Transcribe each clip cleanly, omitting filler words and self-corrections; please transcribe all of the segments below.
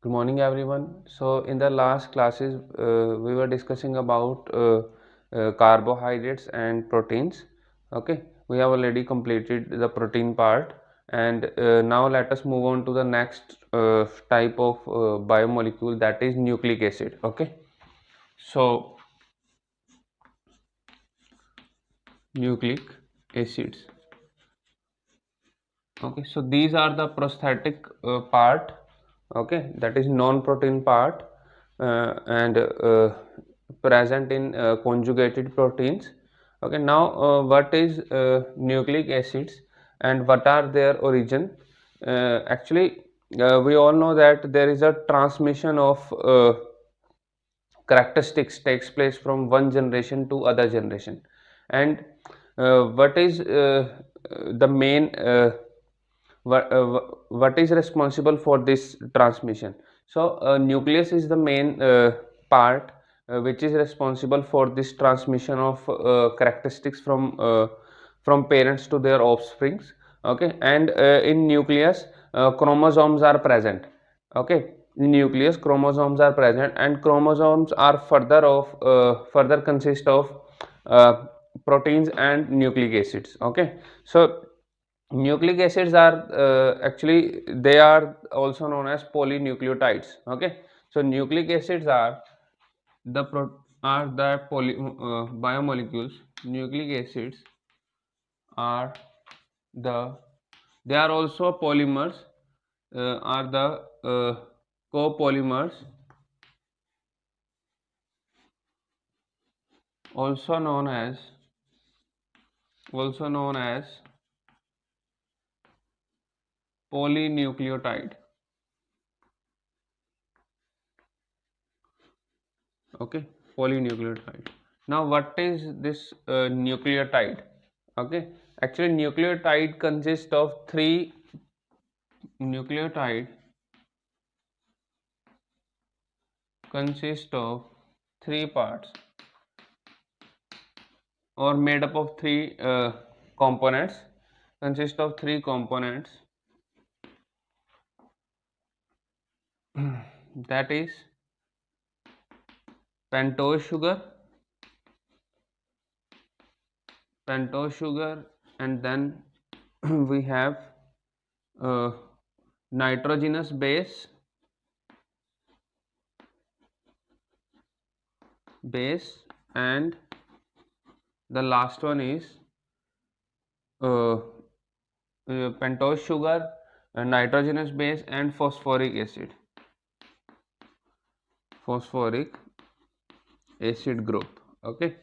Good morning, everyone. So, in the last classes, we were discussing about carbohydrates and proteins. Okay, we have already completed the protein part, and now let us move on to the next type of biomolecule, that is nucleic acid. Okay, so nucleic acids. Okay, so these are the prosthetic part. Okay, that is non-protein part, and present in conjugated proteins. Okay, now what is nucleic acids and what are their origin? Actually, we all know that there is a transmission of characteristics takes place from one generation to other generation, and what is the main what is responsible for this transmission? So nucleus is the main part which is responsible for this transmission of characteristics from parents to their offsprings. Okay, and in nucleus chromosomes are present. Okay, in nucleus chromosomes are present, and chromosomes are further consist of uh, proteins and nucleic acids. Okay, so nucleic acids are actually they are also known as polynucleotides. Okay, so nucleic acids are the biomolecules. Nucleic acids are the they are also polymers, are the copolymers, also known as also known as polynucleotide. Okay, polynucleotide. Now what is this nucleotide? Okay, actually nucleotide consists of three nucleotide consist of three parts, or made up of three components, consist of three components, that is pentose sugar, and then we have uh, nitrogenous base, and the last one is uh, pentose sugar, nitrogenous base, and phosphoric acid group. Okay,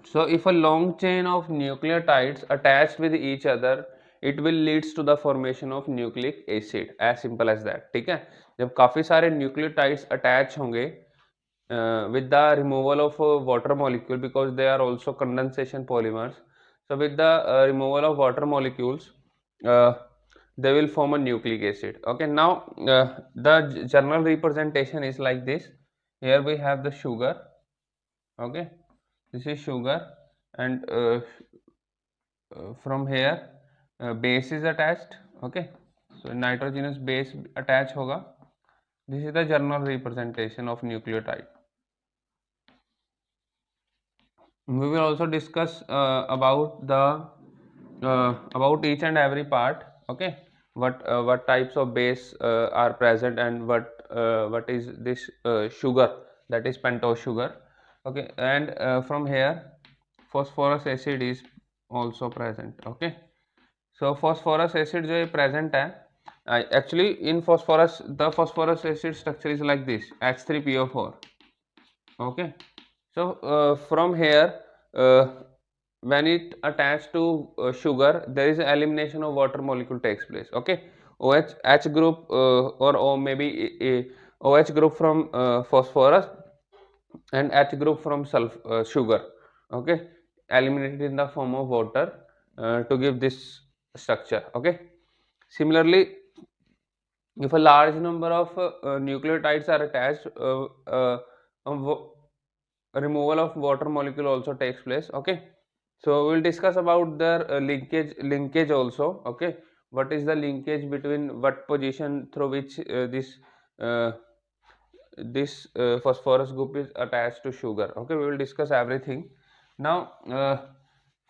so if a long chain of nucleotides attached with each other, it will leads to the formation of nucleic acid, as simple as that. ठीक है, जब काफ़ी सारे nucleotides attach होंगे with the removal of water molecule, because they are also condensation polymers, so with the removal of water molecules, uh, they will form a nucleic acid. Okay, now the general representation is like this. Here we have the sugar. Okay, this is sugar, and from here base is attached. Okay, so nitrogenous base attach hoga. This is the general representation of nucleotide. We will also discuss about each and every part. Okay, what types of base are present, and what is this sugar, that is pentose sugar. Okay, and from here phosphorus acid is also present. Okay, so phosphorus acid जो ये present है, actually in phosphorus, the phosphorus acid structure is like this, H3PO4. Okay, so from here, uh, when it attached to sugar, there is elimination of water molecule takes place. Okay, OH H group, or maybe OH group from phosphorus, and H group from sugar. Okay, eliminated in the form of water to give this structure. Okay, similarly, if a large number of nucleotides are attached, removal of water molecule also takes place. Okay, so we'll discuss about their linkage also. Okay, what is the linkage between what position through which this phosphorus group is attached to sugar. Okay, we will discuss everything now.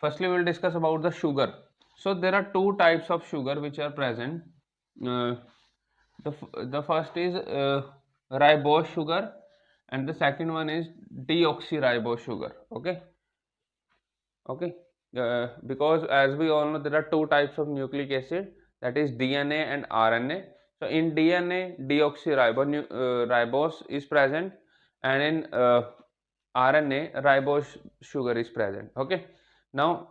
Firstly, we will discuss about the sugar. So there are two types of sugar which are present. uh, the first is ribose sugar, and the second one is deoxyribose sugar. Okay. Because as we all know, there are two types of nucleic acid, that is DNA and RNA. So in DNA, deoxyribose is present, and in RNA, ribose sugar is present. Okay. Now,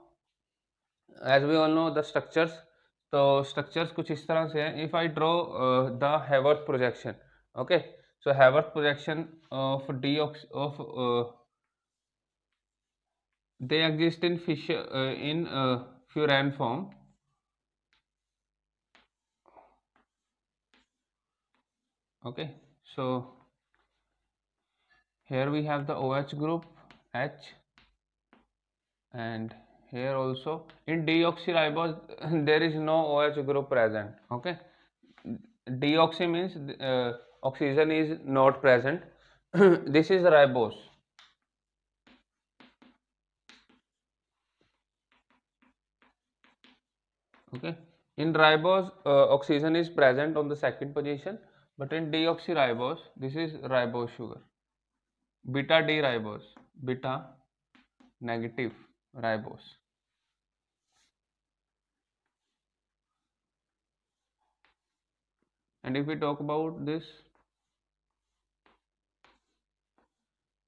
as we all know the structures, तो structures कुछ इस तरह से हैं. If I draw the Haworth projection, okay, so Haworth projection of they exist in fish in furan form. Okay, so here we have the OH group H, and here also in deoxyribose there is no OH group present. Okay, deoxy means oxygen is not present. This is ribose. Okay, in ribose oxygen is present on the second position, but in deoxyribose this is ribose sugar, beta D ribose, beta negative ribose. And if we talk about this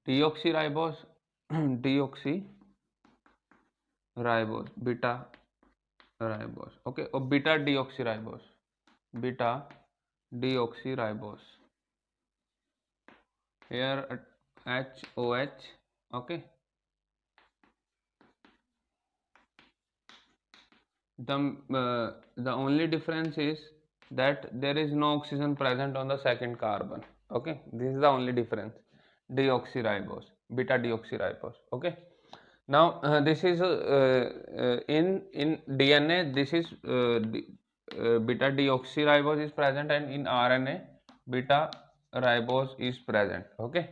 deoxyribose, deoxyribose, beta ribose, okay, or beta deoxyribose, beta deoxyribose. Here HOH, okay. The only difference is that there is no oxygen present on the second carbon. Okay, this is the only difference. Deoxyribose, beta deoxyribose. Okay. Now this is in DNA. This is beta deoxyribose is present, and in RNA beta ribose is present. Okay.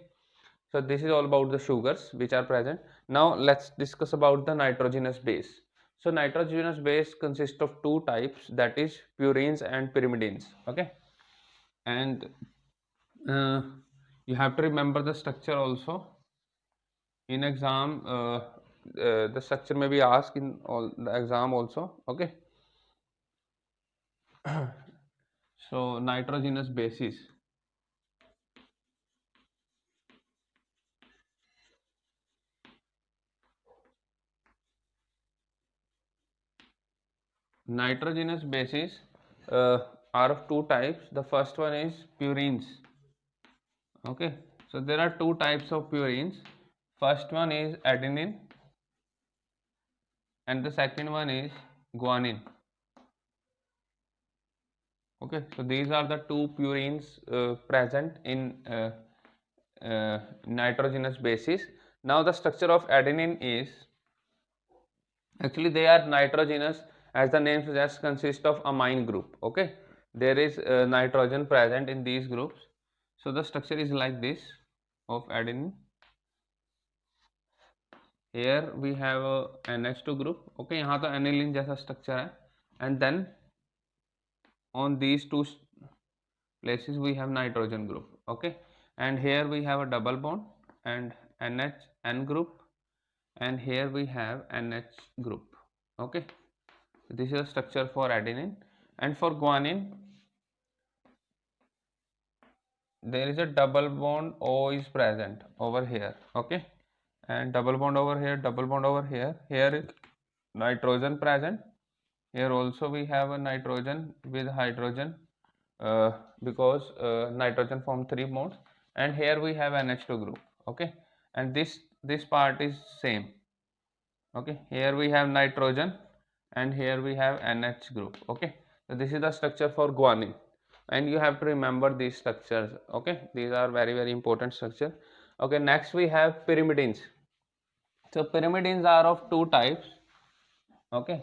So this is all about the sugars which are present. Now let's discuss about the nitrogenous base. So nitrogenous base consists of two types, that is purines and pyrimidines. Okay, and you have to remember the structure also. In exam, the structure may be asked in all the exam also. Okay. So nitrogenous bases. Nitrogenous bases are of two types. The first one is purines. Okay, so there are two types of purines. First one is adenine, and the second one is guanine. Okay, so these are the two purines present in nitrogenous bases. Now the structure of adenine is, actually they are nitrogenous, as the name suggests, consist of amine group. Okay, there is nitrogen present in these groups. So the structure is like this of adenine. Here we have a NH2 group. Okay, यहाँ तो aniline जैसा structure है, and then on these two places we have nitrogen group. Okay, and here we have a double bond and NHN group, and here we have NH group. Okay, this is a structure for adenine. And for guanine, there is a double bond O is present over here. Okay, and double bond over here, double bond over here. Here is nitrogen present. Here also we have a nitrogen with hydrogen, because nitrogen form 3 bonds, and here we have NH2 group. Okay, and this part is same. Okay, here we have nitrogen and here we have NH group. Okay, so this is the structure for guanine, and you have to remember these structures. Okay, these are very important structure. Okay, next we have pyrimidines. So pyrimidines are of two types. Okay,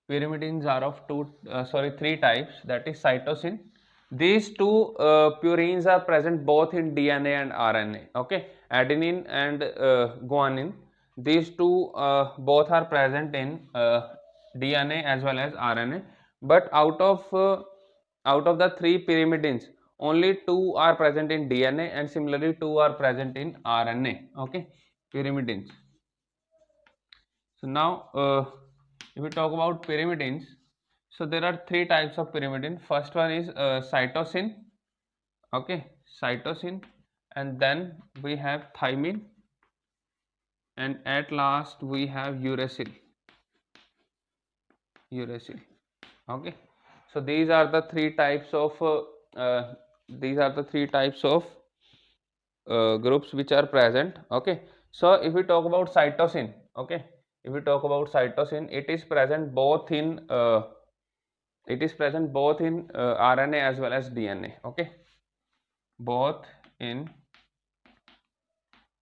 pyrimidines are of three types, that is cytosine. These two purines are present both in DNA and RNA. Okay, adenine and guanine. These two both are present in DNA as well as RNA. But out of the three pyrimidines, only two are present in DNA, and similarly two are present in RNA. Okay, pyrimidines. So now, if we talk about pyrimidines, so there are three types of pyrimidine. First one is cytosine. Okay, cytosine, and then we have thymine, and at last we have uracil. Uracil. Okay, so these are the three types of groups which are present. Okay, so if we talk about cytosine, okay, if we talk about cytosine, it is present both in RNA as well as DNA. Okay, both in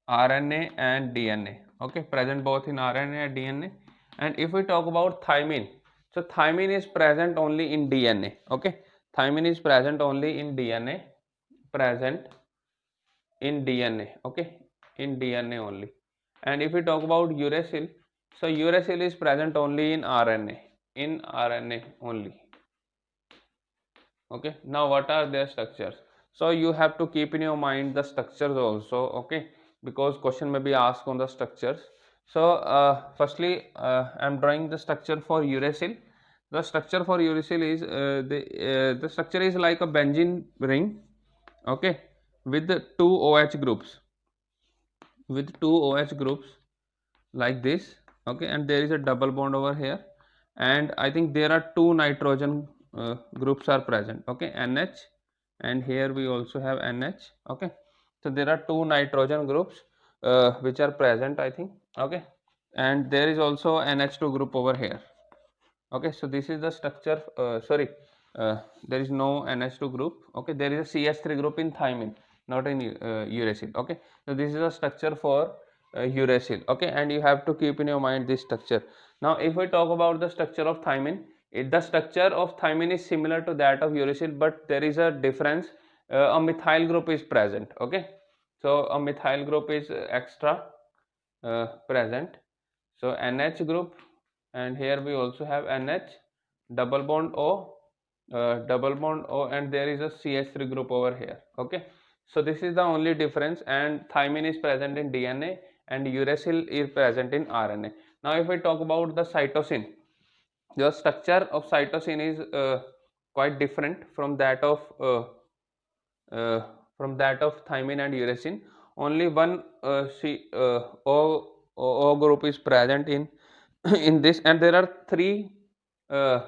RNA and DNA. Okay, present both in RNA and DNA. And if we talk about thymine, so thymine is present only in DNA. Okay, thymine is present only in DNA. Present in DNA. Okay, in DNA only. And if we talk about uracil, so uracil is present only in RNA. In RNA only. Okay, now what are their structures? So you have to keep in your mind the structures also. Okay, because question may be asked on the structures. So firstly, I'm drawing the structure for uracil. The structure for uracil is the structure is like a benzene ring. Okay, with the two OH groups, like this. Okay, and there is a double bond over here, and I think there are two nitrogen groups are present. Okay, NH, and here we also have NH. Okay, so there are two nitrogen groups which are present, I think. Okay, and there is also NH2 group over here. Okay, so this is the structure. There is no NH2 group. Okay, there is a CH3 group in thymine, not in uracil. Okay, so this is the structure for uracil. Okay, and you have to keep in your mind this structure. Now if we talk about the structure of thymine, the structure of thymine is similar to that of uracil, but there is a difference. A methyl group is present. Okay, so a methyl group is extra present. So NH group, and here we also have NH, double bond O, and there is a CH3 group over here. Okay, so this is the only difference, and thymine is present in DNA and uracil is present in RNA. Now if we talk about the cytosine, the structure of cytosine is quite different from that of thymine and uracil. Only one O group is present in in this, and there are uh,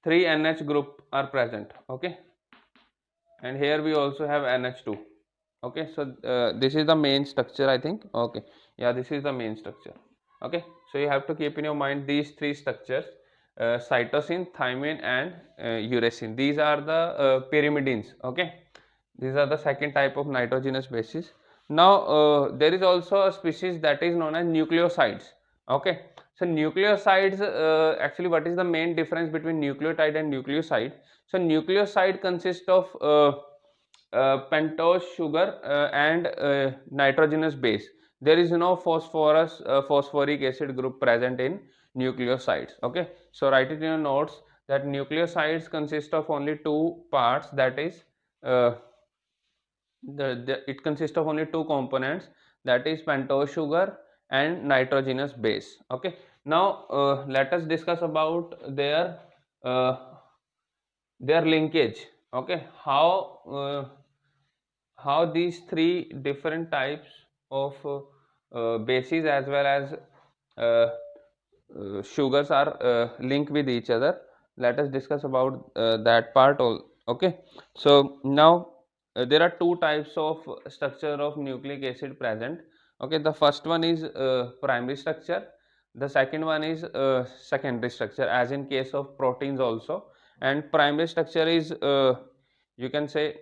three NH group are present. Okay, and here we also have NH2. Okay, so this is the main structure, I think. Okay, yeah, this is the main structure. Okay, so you have to keep in your mind these three structures: cytosine, thymine, and uracil. These are the pyrimidines. Okay, these are the second type of nitrogenous bases. Now there is also a species that is known as nucleosides. Okay, so nucleosides, actually what is the main difference between nucleotide and nucleoside? So nucleoside consists of pentose sugar and nitrogenous base. There is no phosphoric acid group present in nucleosides. Okay, so write it in your notes that nucleosides consist of only two parts, that is it consists of only two components, that is pentose sugar and nitrogenous base. Okay, now let us discuss about uh, their linkage. Okay, how these three different types of bases as well as sugars are linked with each other. Let us discuss about that part all. Okay, so now there are two types of structure of nucleic acid present. Okay, the first one is primary structure, the second one is secondary structure, as in case of proteins also. And primary structure is you can say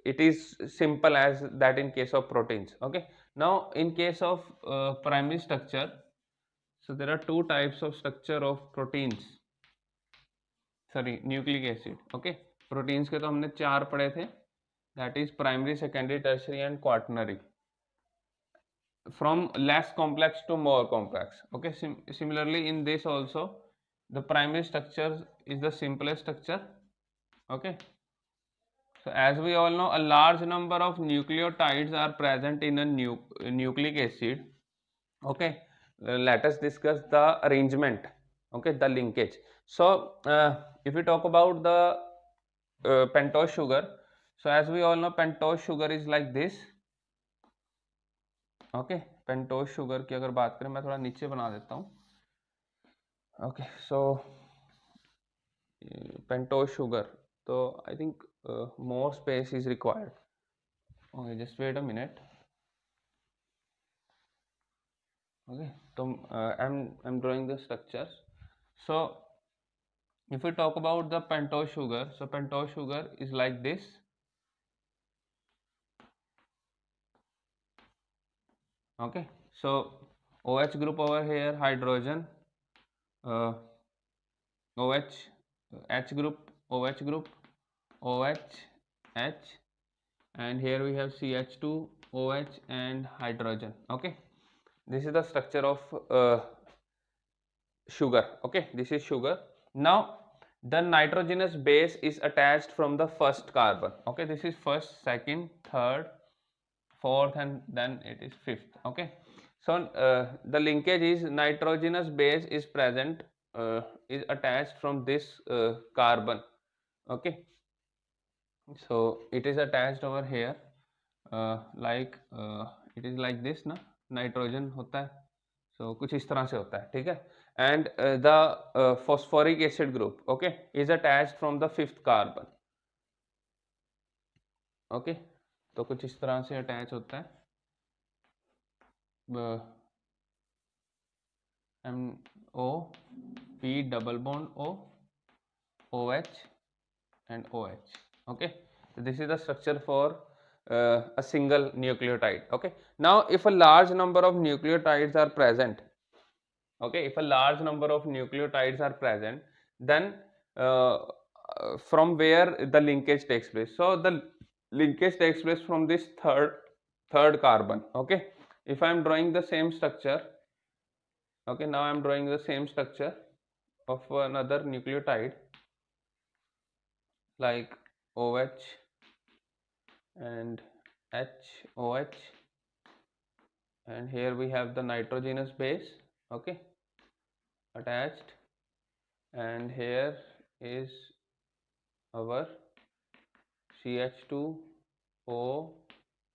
it is simple as that in case of proteins. Okay, now in case of primary structure, So there are two types of structure of proteins, sorry, nucleic acid. Okay, proteins के तो हमने 4 पढ़े थे, that is primary, secondary, tertiary and quaternary. From less complex to more complex. Okay, similarly in this also the primary structure is the simplest structure. Okay, so as we all know, a large number of nucleotides are present in a nucleic acid. Okay, let us discuss the arrangement. Okay, the linkage. So if we talk about the pentose sugar, so as we all know, pentose sugar is like this. Okay, pentose sugar की अगर बात करें, मैं थोड़ा नीचे बना देता हूँ. ओके, सो पेंटोज शुगर, तो I think more space is required. Okay, just wait a minute. Okay, तो I am drawing the structures. So if we talk about the pentose sugar, so pentose sugar is like this. Okay, so OH group over here, hydrogen, OH, H group, OH group, OH, H, and here we have CH2, OH and hydrogen. Okay, this is the structure of sugar. Okay, this is sugar. Now the nitrogenous base is attached from the first carbon. Okay, this is first, second, third, fourth and then it is fifth. Okay, so the linkage is nitrogenous base is present, is attached from this carbon. Okay, so it is attached over here, like it is like this ना, nitrogen होता है, so कुछ इस तरह से होता है. ठीक है, and the phosphoric acid group, okay, is attached from the fifth carbon. Okay, तो कुछ इस तरह से अटैच होता है. MO, P double bond O, OH and OH. Okay, so this is the structure for a single nucleotide. Okay, now if a large number of nucleotides are present, okay, if a large number of nucleotides are present, then from where the linkage takes place. So the linkage takes place from this third carbon. Okay, if I am drawing the same structure, okay, now I am drawing the same structure of another nucleotide like OH and HOH, and here we have the nitrogenous base, okay, attached, and here is our CH2 O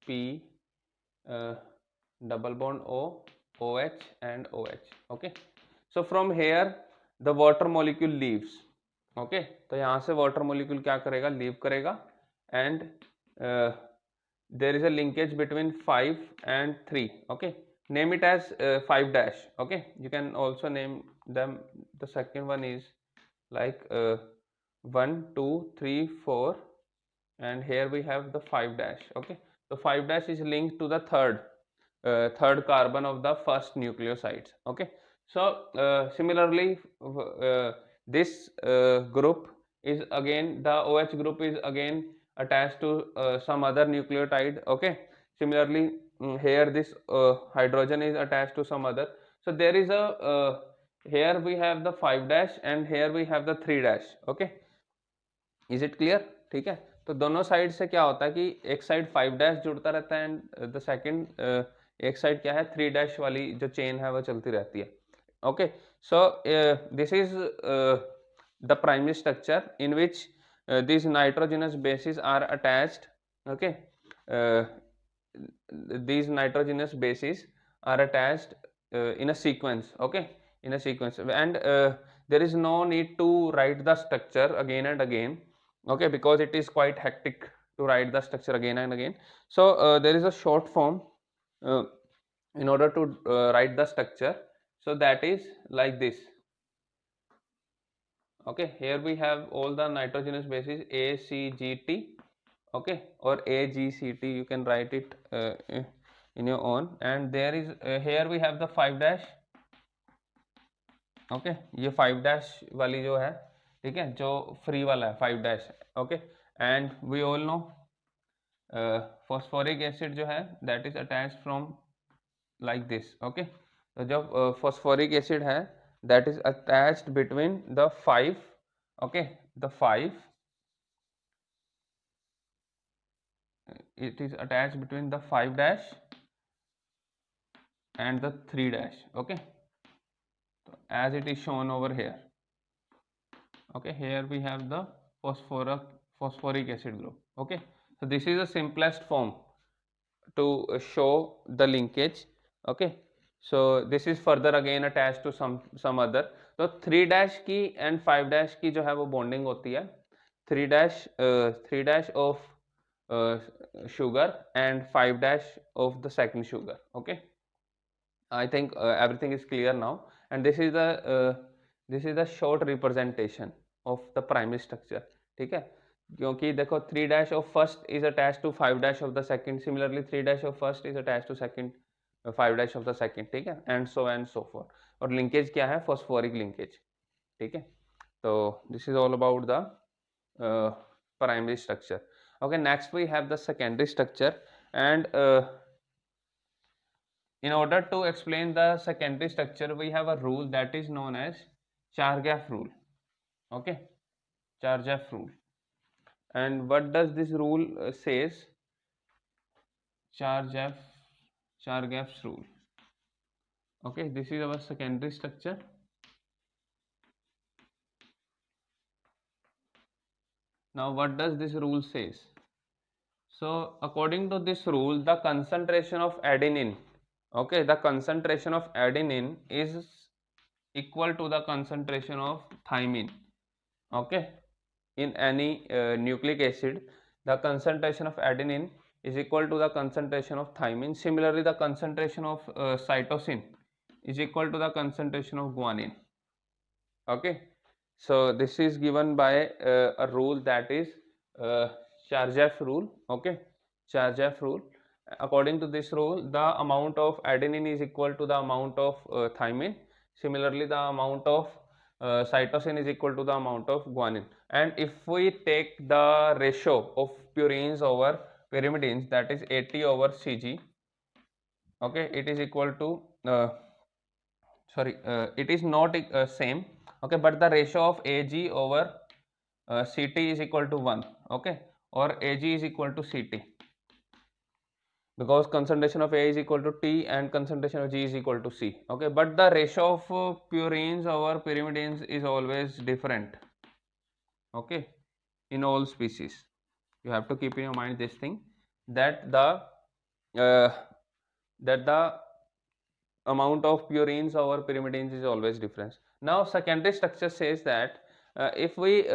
P double bond O, OH and OH. Okay, so from here the water molecule leaves. Okay, तो यहाँ से water molecule क्या करेगा, leave करेगा, and there is a linkage between 5 and 3. Okay, name it as 5 dash. Okay, you can also name them, the second one is like 1 2 3 4, and here we have the 5 dash. Okay, so 5 dash is linked to the third carbon of the first nucleosides. Okay, so similarly this group is again, the OH group is again attached to some other nucleotide. Okay, similarly here this hydrogen is attached to some other. So there is a here we have the 5 dash and here we have the 3 dash. Okay, is it clear? ठीक है, तो दोनों side से क्या होता है कि एक साइड 5 डैश जुड़ता रहता है एंड द सेकंड एक साइड क्या है, 3 डैश वाली जो चेन है वो चलती रहती है. Okay, so this is the primary structure in which these nitrogenous bases are attached. Okay, these nitrogenous bases are attached in a sequence. Okay, in a sequence, and there is no need to write the structure again and again. Okay, because it is quite hectic to write the structure again and again. So there is a short form in order to write the structure. So that is like this. Okay, here we have all the nitrogenous bases A, C, G, T. Okay, or A, G, C, T, you can write it in your own. And there is here we have the 5 dash. Okay, ये 5 dash वाली जो है, ठीक है, जो free वाला है 5 dash, okay. And we all know phosphoric acid जो है that is attached from like this, okay. तो जब फॉस्फोरिक एसिड है that is attached between the 5, okay, the 5, it is attached between the 5 dash and the 3 dash, okay, so as it is shown over here, okay. Here we have the phosphoric acid group, okay. So this is the simplest form to show the linkage, okay. So this is further again attached to some other, तो 3 dash की and 5 dash की जो है वो bonding होती है, 3 dash of sugar and 5 dash of the second sugar, okay. I think everything is clear now, and this is the short representation of the primary structure, ठीक है। क्योंकि देखो 3 dash of first is attached to 5 dash of the second, similarly 3 dash of first is attached to second 5 dash of the second, ठीक है, and so forth। और linkage क्या है, phosphoric linkage, ठीक है। तो this is all about the primary structure, okay। next we have the secondary structure, and in order to explain the secondary structure we have a rule that is known as Chargaff rule, okay, Chargaff rule। and what does this rule says? Chargaff's rule, okay, this is our secondary structure। now what does this rule says? So according to this rule the concentration of adenine, okay, the concentration of adenine is equal to the concentration of thymine, okay, in any nucleic acid the concentration of adenine is equal to the concentration of thymine, similarly the concentration of cytosine is equal to the concentration of guanine, okay। so this is given by a rule that is Chargaff rule, okay, Chargaff rule। according to this rule the amount of adenine is equal to the amount of thymine, similarly the amount of cytosine is equal to the amount of guanine, and if we take the ratio of purines over pyrimidines, that is 80 over Cg, okay, it is equal to it is not same, okay, but the ratio of Ag over Ct is equal to 1, okay, or Ag is equal to Ct, because concentration of A is equal to T and concentration of G is equal to C, okay, but the ratio of purines over pyrimidines is always different, okay, in all species. You have to keep in your mind this thing, that the amount of purines over pyrimidines is always different. Now secondary structure says that if we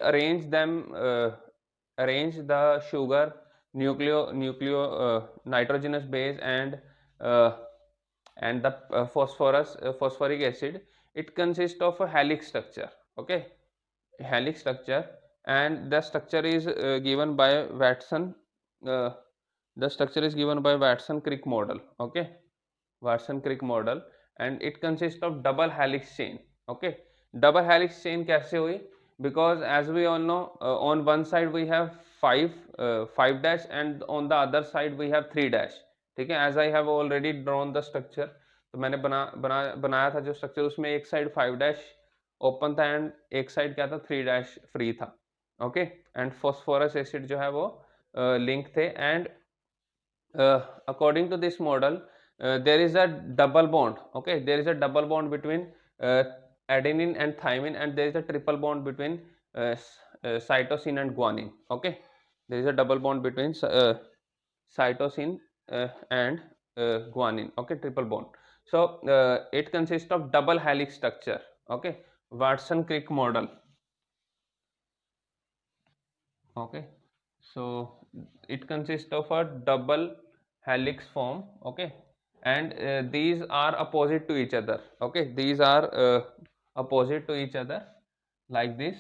arrange the sugar, nucleo nitrogenous base and the phosphoric acid, it consists of a helix structure, okay, helix structure, and the structure is given by Watson Crick model, okay, Watson-Crick model, and it consists of double helix chain, okay। double helix chain कैसे हुई? because as we all know on one side we have 5 dash and on the other side we have 3 dash, ठीक है। as I have already drawn the structure, तो मैंने बनाया था जो structure, उसमें एक साइड 5 डैश ओपन था एंड एक साइड क्या था, 3 डैश फ्री था, ओके। एंड फॉस्फोरस एसिड जो है वो लिंक थे, and according to this model there is a double bond, okay, there is a double bond between adenine and thymine, and there is a triple bond between cytosine and guanine, okay, there is a double bond between cytosine and guanine, okay, triple bond। so it consists of double helix structure, okay, Watson-Crick model, okay। so it consists of a double helix form, okay, and these are opposite to each other, okay, these are opposite to each other like this,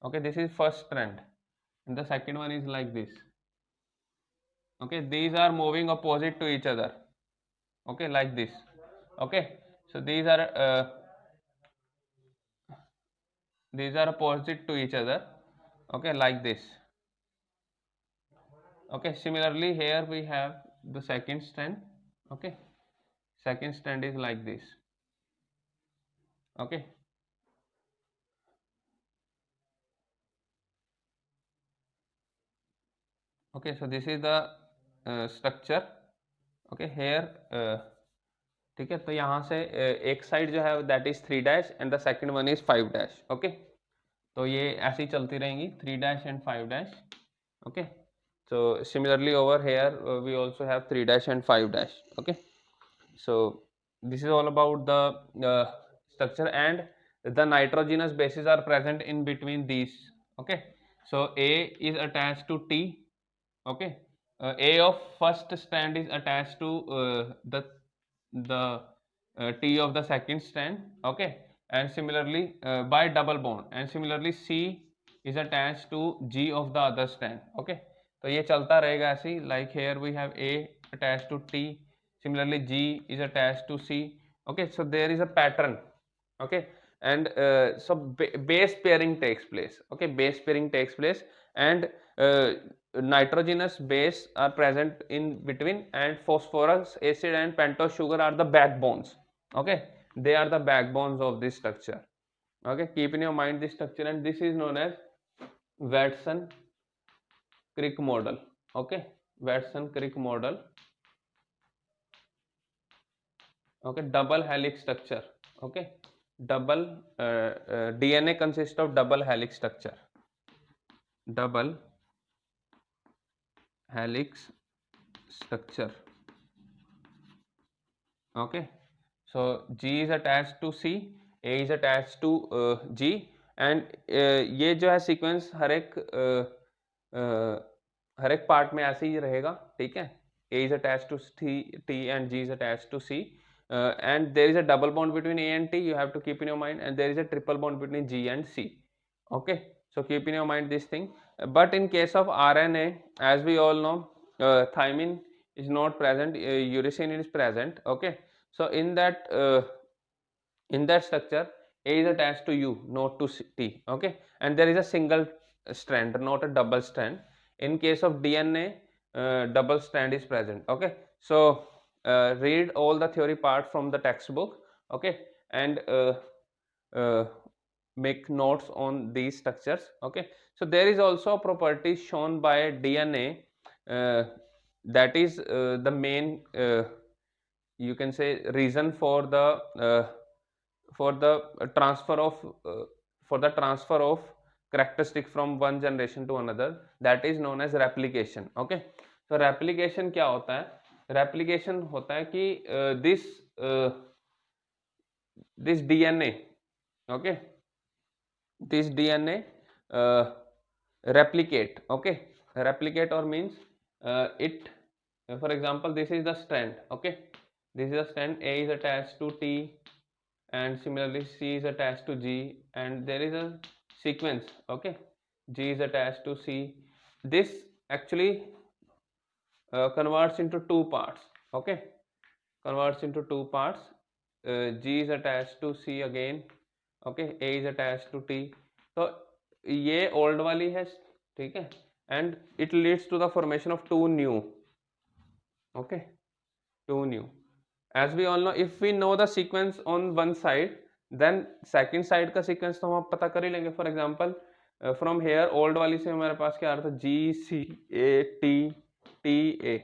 okay, this is first strand and the second one is like this, okay, these are moving opposite to each other, okay, like this, okay, So these are opposite to each other, okay, like this. Okay, similarly here we have the second strand. Okay, second strand is like this. Okay, okay, so this is the structure. Okay, here ठीक है, तो यहाँ से एक side जो है that is 3 and the second one is 5. Okay, तो ये ऐसी चलती रहेंगी 3 and 5. Okay, so similarly over here we also have 3 and 5. Okay, so this is all about the structure, and the nitrogenous bases are present in between these. Okay, so A is attached to T. Okay, A of first strand is attached to the T of the second strand. Okay, and similarly by double bond, and similarly C is attached to G of the other strand. Okay, तो ये चलता रहेगा ऐसे, like here we have A attached to T, similarly G is attached to C. Okay, so there is a pattern. Okay, and so base pairing takes place. Okay, base pairing takes place, and nitrogenous base are present in between, and phosphorus acid and pentose sugar are the backbones. Okay, they are the backbones of this structure. Okay, keep in your mind this structure, and this is known as Watson-Crick model. Okay, Watson-Crick model. Okay, double helix structure. Okay, double DNA consists of double helix structure. Double helix structure. Okay, so G is attached to C, A is attached to G, and ये जो है sequence हर एक part में ऐसे ही रहेगा. ठीक है, A is attached to T and G is attached to C, and there is a double bond between A and T, you have to keep in your mind, and there is a triple bond between G and C. Okay, so keep in your mind this thing. But in case of RNA, as we all know, thymine is not present, uracil is present. Okay, so in that structure A is attached to U, not to T. Okay, and there is a single strand, not a double strand. In case of DNA, double strand is present. Okay, so read all the theory part from the textbook. Okay, and make notes on these structures. Okay, so there is also a property shown by DNA, that is the main you can say reason for the transfer of characteristic from one generation to another, that is known as replication. Okay, so replication क्या होता है? Replication होता है कि this DNA, okay, this DNA replicate. Okay, replicate or means it, for example, this is the strand. Okay, this is the strand, A is attached to T, and similarly C is attached to G, and there is a sequence. Okay, G is attached to C. This actually converts into two parts. Okay, converts into two parts. G is attached to C again. Okay, A is attached to T. तो ये old वाली है, ठीक है, and it leads to the formation of two new. Okay, two new. As we all know, if we know the sequence on one side, then second side का sequence तो हम पता कर ही लेंगे. For example, from here old वाली से हमारे पास क्या आ रहा था? G C A T T A.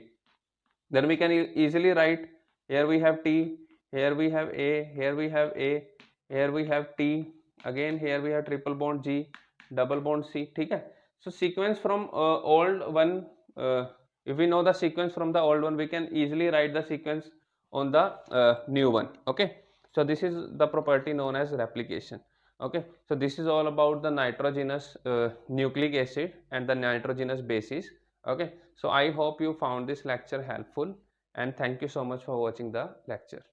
Then we can easily write, here we have T, here we have A, here we have A, here we have T, again here we have triple bond G, double bond C. ठीक है, so sequence from old one, if we know the sequence from the old one, we can easily write the sequence on the new one. Okay, so this is the property known as replication. Okay, so this is all about the nitrogenous nucleic acid and the nitrogenous bases. Okay, so I hope you found this lecture helpful, and thank you so much for watching the lecture.